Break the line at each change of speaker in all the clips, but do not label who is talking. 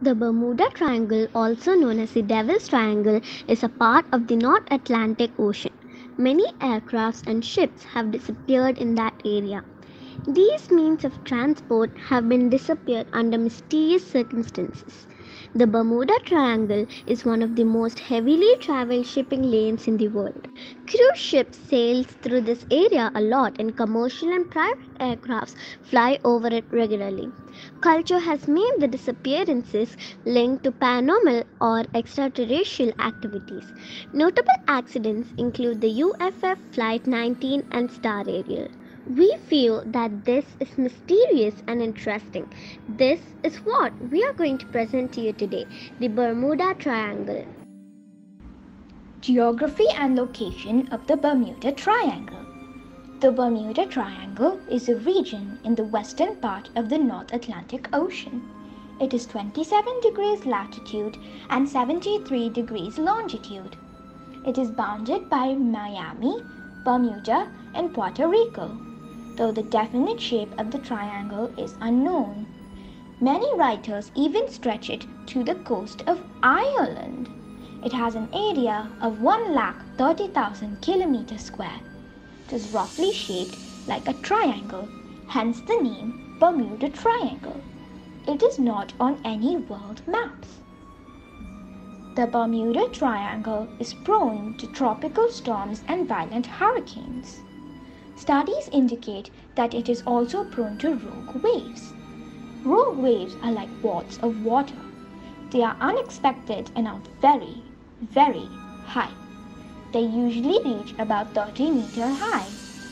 The Bermuda Triangle, also known as the Devil's Triangle, is a part of the North Atlantic Ocean. Many aircrafts and ships have disappeared in that area. These means of transport have been disappeared under mysterious circumstances. The Bermuda Triangle is one of the most heavily traveled shipping lanes in the world. Cruise ships sail through this area a lot and commercial and private aircrafts fly over it regularly. Culture has made the disappearances linked to paranormal or extraterrestrial activities. Notable accidents include the UFF Flight 19 and Star Ariel. We feel that this is mysterious and interesting. This is what we are going to present to you today, the Bermuda Triangle.
Geography and location of the Bermuda Triangle. The Bermuda Triangle is a region in the western part of the North Atlantic Ocean. It is 27 degrees latitude and 73 degrees longitude. It is bounded by Miami, Bermuda, and Puerto Rico, though the definite shape of the triangle is unknown. Many writers even stretch it to the coast of Ireland. It has an area of 130,000 kilometers square. It is roughly shaped like a triangle, hence the name Bermuda Triangle. It is not on any world maps. The Bermuda Triangle is prone to tropical storms and violent hurricanes. Studies indicate that it is also prone to rogue waves. Rogue waves are like walls of water. They are unexpected and are very, very high. They usually reach about 30 meters high,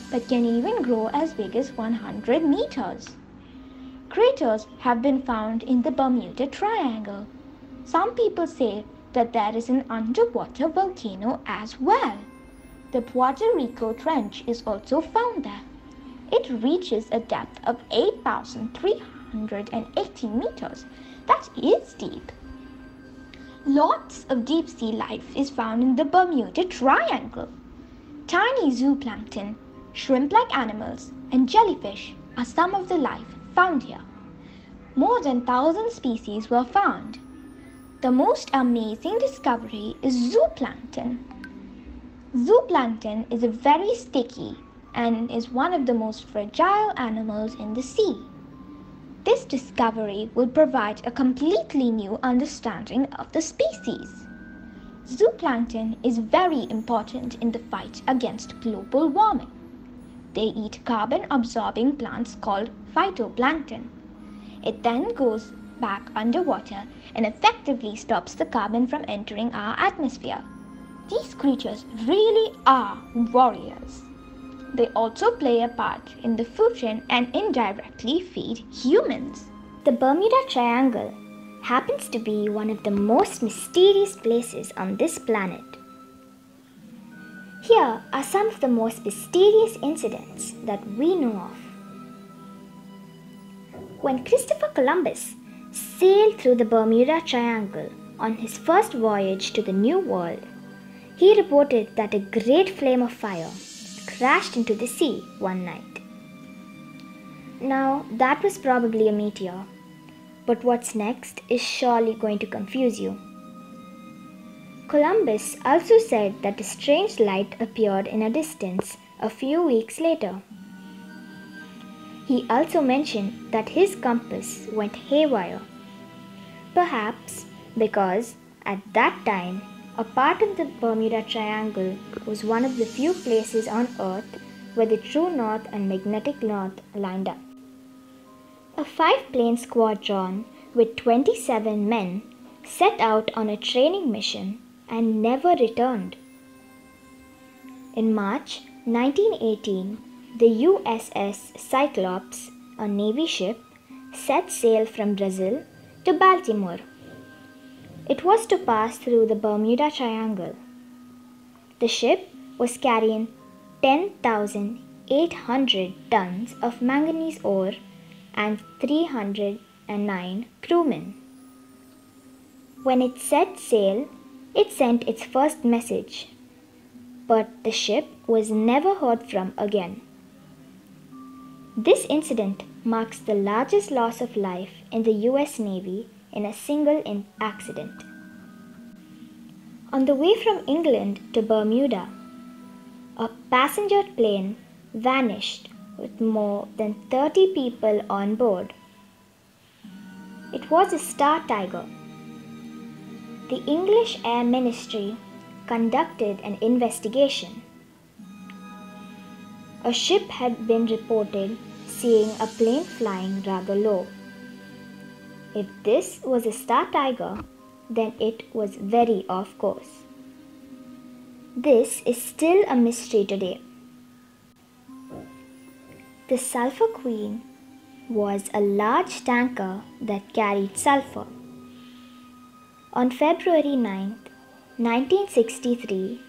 but can even grow as big as 100 meters. Craters have been found in the Bermuda Triangle. Some people say that there is an underwater volcano as well. The Puerto Rico Trench is also found there. It reaches a depth of 8,380 meters. That is deep. Lots of deep-sea life is found in the Bermuda Triangle. Tiny zooplankton, shrimp-like animals, and jellyfish are some of the life found here. More than 1,000 species were found. The most amazing discovery is zooplankton. Zooplankton is very sticky and is one of the most fragile animals in the sea. This discovery will provide a completely new understanding of the species. Zooplankton is very important in the fight against global warming. They eat carbon-absorbing plants called phytoplankton. It then goes back underwater and effectively stops the carbon from entering our atmosphere. These creatures really are warriors. They also play a part in the food chain and indirectly feed humans.
The Bermuda Triangle happens to be one of the most mysterious places on this planet. Here are some of the most mysterious incidents that we know of. When Christopher Columbus sailed through the Bermuda Triangle on his first voyage to the New World, he reported that a great flame of fire crashed into the sea one night. Now, that was probably a meteor, but what's next is surely going to confuse you. Columbus also said that a strange light appeared in a distance a few weeks later. He also mentioned that his compass went haywire, perhaps because at that time a part of the Bermuda Triangle was one of the few places on Earth where the true north and magnetic north lined up. A 5-plane squadron with 27 men set out on a training mission and never returned. In March 1918, the USS Cyclops, a Navy ship, set sail from Brazil to Baltimore. It was to pass through the Bermuda Triangle. The ship was carrying 10,800 tons of manganese ore and 309 crewmen. When it set sail, it sent its first message, but the ship was never heard from again. This incident marks the largest loss of life in the US Navy in a single accident. On the way from England to Bermuda, a passenger plane vanished with more than 30 people on board. It was a Star Tiger. The English Air Ministry conducted an investigation. A ship had been reported seeing a plane flying rather low. If this was a Star Tiger, then it was very off course. This is still a mystery today. The Sulphur Queen was a large tanker that carried sulphur. On February 9, 1963,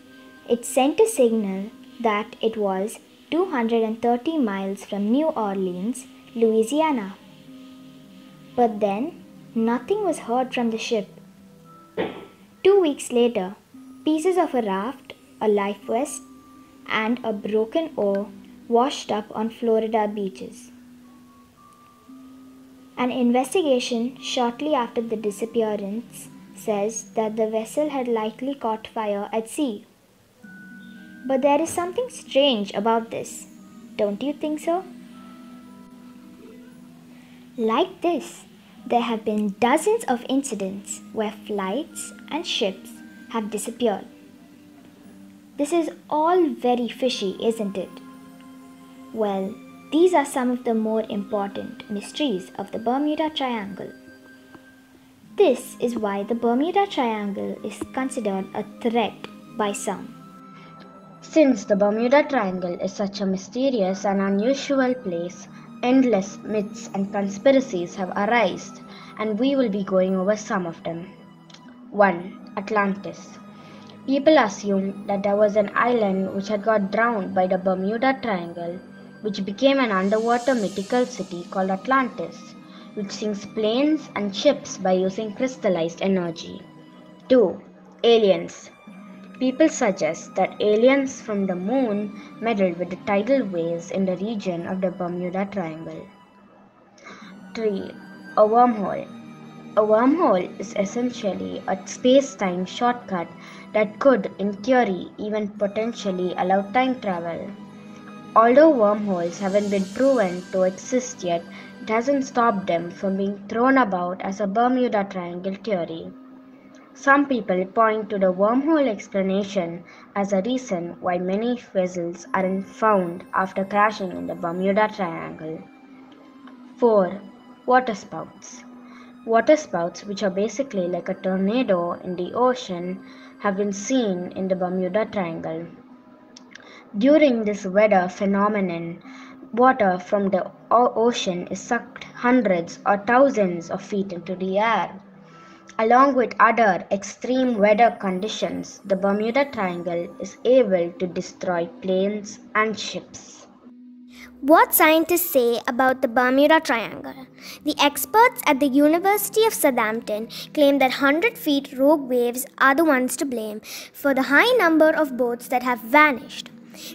it sent a signal that it was 230 miles from New Orleans, Louisiana. But then, nothing was heard from the ship. 2 weeks later, pieces of a raft, a life vest, and a broken oar washed up on Florida beaches. An investigation shortly after the disappearance says that the vessel had likely caught fire at sea. But there is something strange about this, don't you think so? Like this, there have been dozens of incidents where flights and ships have disappeared. This is all very fishy, isn't it? Well, these are some of the more important mysteries of the Bermuda Triangle. This is why the Bermuda Triangle is considered a threat by some.
Since the Bermuda Triangle is such a mysterious and unusual place, endless myths and conspiracies have arisen, and we will be going over some of them. 1. Atlantis. People assume that there was an island which had got drowned by the Bermuda Triangle, which became an underwater mythical city called Atlantis, which sinks planes and ships by using crystallized energy. 2. Aliens. People suggest that aliens from the moon meddled with the tidal waves in the region of the Bermuda Triangle. 3. A wormhole. A wormhole is essentially a space-time shortcut that could, in theory, even potentially allow time travel. Although wormholes haven't been proven to exist yet, it hasn't stopped them from being thrown about as a Bermuda Triangle theory. Some people point to the wormhole explanation as a reason why many vessels aren't found after crashing in the Bermuda Triangle. 4. Waterspouts. Waterspouts, which are basically like a tornado in the ocean, have been seen in the Bermuda Triangle. During this weather phenomenon, water from the ocean is sucked hundreds or thousands of feet into the air. Along with other extreme weather conditions, the Bermuda Triangle is able to destroy planes and ships.
What scientists say about the Bermuda Triangle? The experts at the University of Southampton claim that 100 feet rogue waves are the ones to blame for the high number of boats that have vanished.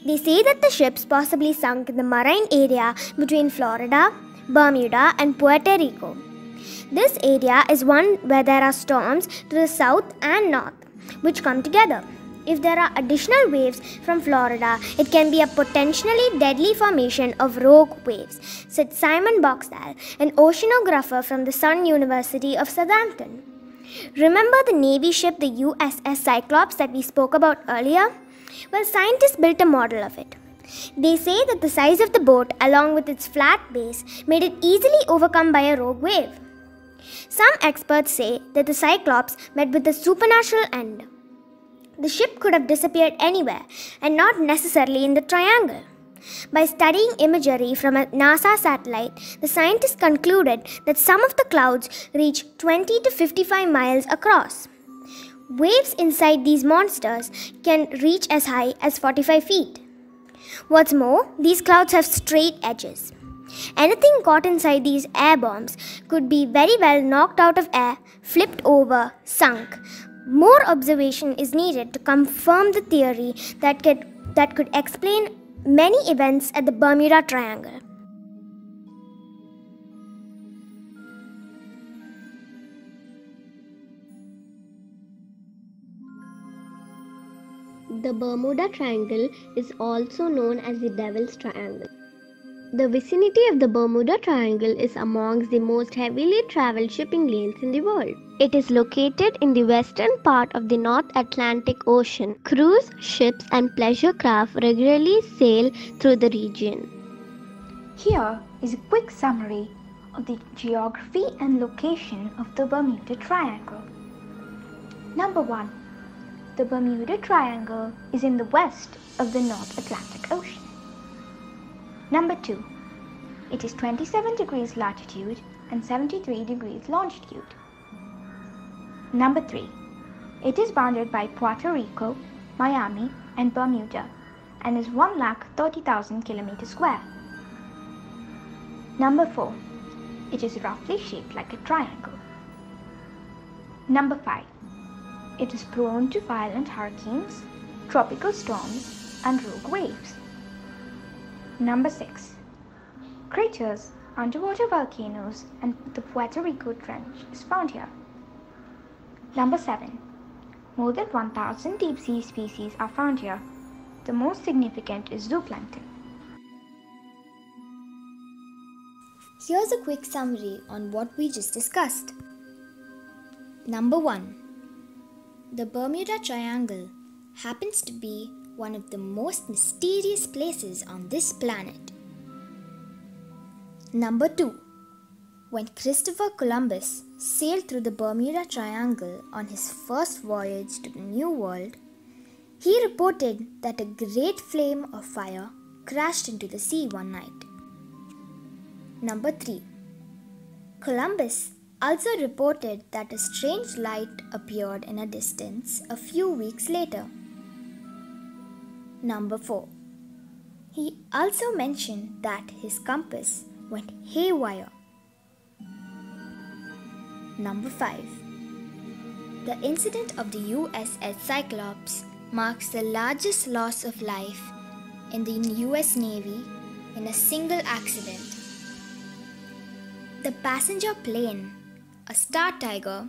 They say that the ships possibly sunk in the marine area between Florida, Bermuda, and Puerto Rico. This area is one where there are storms to the south and north, which come together. If there are additional waves from Florida, it can be a potentially deadly formation of rogue waves, said Simon Boxall, an oceanographer from the Sun University of Southampton. Remember the Navy ship, the USS Cyclops, that we spoke about earlier? Well, scientists built a model of it. They say that the size of the boat, along with its flat base, made it easily overcome by a rogue wave. Some experts say that the Cyclops met with a supernatural end. The ship could have disappeared anywhere and not necessarily in the triangle. By studying imagery from a NASA satellite, the scientists concluded that some of the clouds reach 20 to 55 miles across. Waves inside these monsters can reach as high as 45 feet. What's more, these clouds have straight edges. Anything caught inside these air bombs could be very well knocked out of air, flipped over, sunk. More observation is needed to confirm the theory that could explain many events at the Bermuda Triangle. The Bermuda Triangle is also known as the Devil's Triangle. The vicinity of the Bermuda Triangle is amongst the most heavily traveled shipping lanes in the world. It is located in the western part of the North Atlantic Ocean. Cruise ships and pleasure craft regularly sail through the region.
Here is a quick summary of the geography and location of the Bermuda Triangle. Number 1. The Bermuda Triangle is in the west of the North Atlantic Ocean. Number 2. It is 27 degrees latitude and 73 degrees longitude. Number 3. It is bounded by Puerto Rico, Miami and Bermuda and is 130,000 km square. Number 4. It is roughly shaped like a triangle. Number 5. It is prone to violent hurricanes, tropical storms and rogue waves. Number 6. Craters, underwater volcanoes and the Puerto Rico Trench is found here. Number 7. More than 1,000 deep sea species are found here. The most significant is zooplankton.
Here's a quick summary on what we just discussed. Number 1. The Bermuda Triangle happens to be one of the most mysterious places on this planet. Number 2. When Christopher Columbus sailed through the Bermuda Triangle on his first voyage to the New World, he reported that a great flame of fire crashed into the sea one night. Number 3. Columbus also reported that a strange light appeared in a distance a few weeks later. Number 4. He also mentioned that his compass went haywire. Number 5. The incident of the USS Cyclops marks the largest loss of life in the US Navy in a single accident. The passenger plane, a Star Tiger,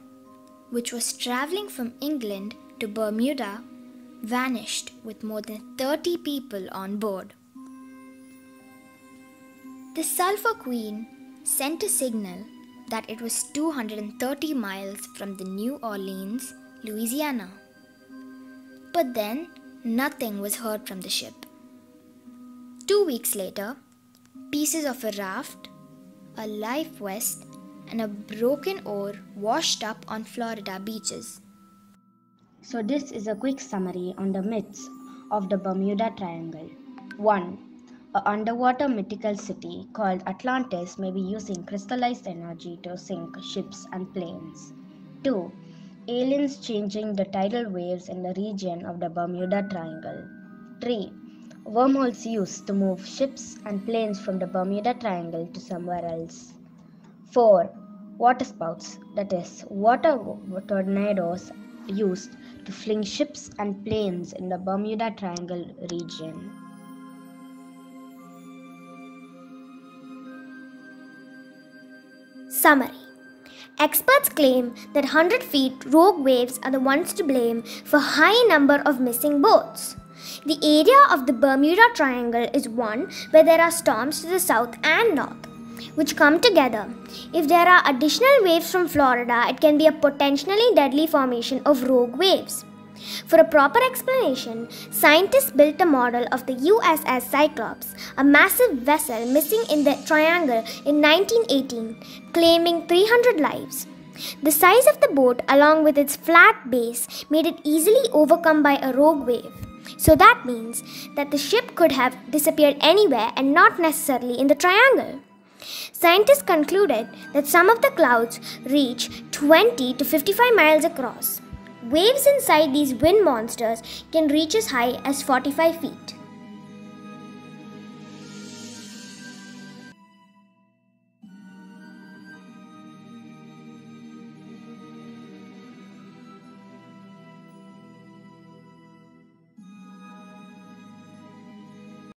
which was traveling from England to Bermuda, vanished with more than 30 people on board. The Sulphur Queen sent a signal that it was 230 miles from the New Orleans, Louisiana. But then, nothing was heard from the ship. 2 weeks later, pieces of a raft, a life vest, and a broken oar washed up on Florida beaches.
So this is a quick summary on the myths of the Bermuda Triangle. 1. An underwater mythical city called Atlantis may be using crystallized energy to sink ships and planes. 2. Aliens changing the tidal waves in the region of the Bermuda Triangle. 3. Wormholes used to move ships and planes from the Bermuda Triangle to somewhere else. 4. Waterspouts, that is, water tornadoes used to fling ships and planes in the Bermuda Triangle region.
Summary. Experts claim that 100 feet rogue waves are the ones to blame for high number of missing boats. The area of the Bermuda Triangle is one where there are storms to the south and north, which come together. If there are additional waves from Florida, it can be a potentially deadly formation of rogue waves. For a proper explanation, scientists built a model of the USS Cyclops, a massive vessel missing in the triangle in 1918, claiming 300 lives. The size of the boat, along with its flat base, made it easily overcome by a rogue wave. So that means that the ship could have disappeared anywhere and not necessarily in the triangle. Scientists concluded that some of the clouds reach 20 to 55 miles across. Waves inside these wind monsters can reach as high as 45 feet.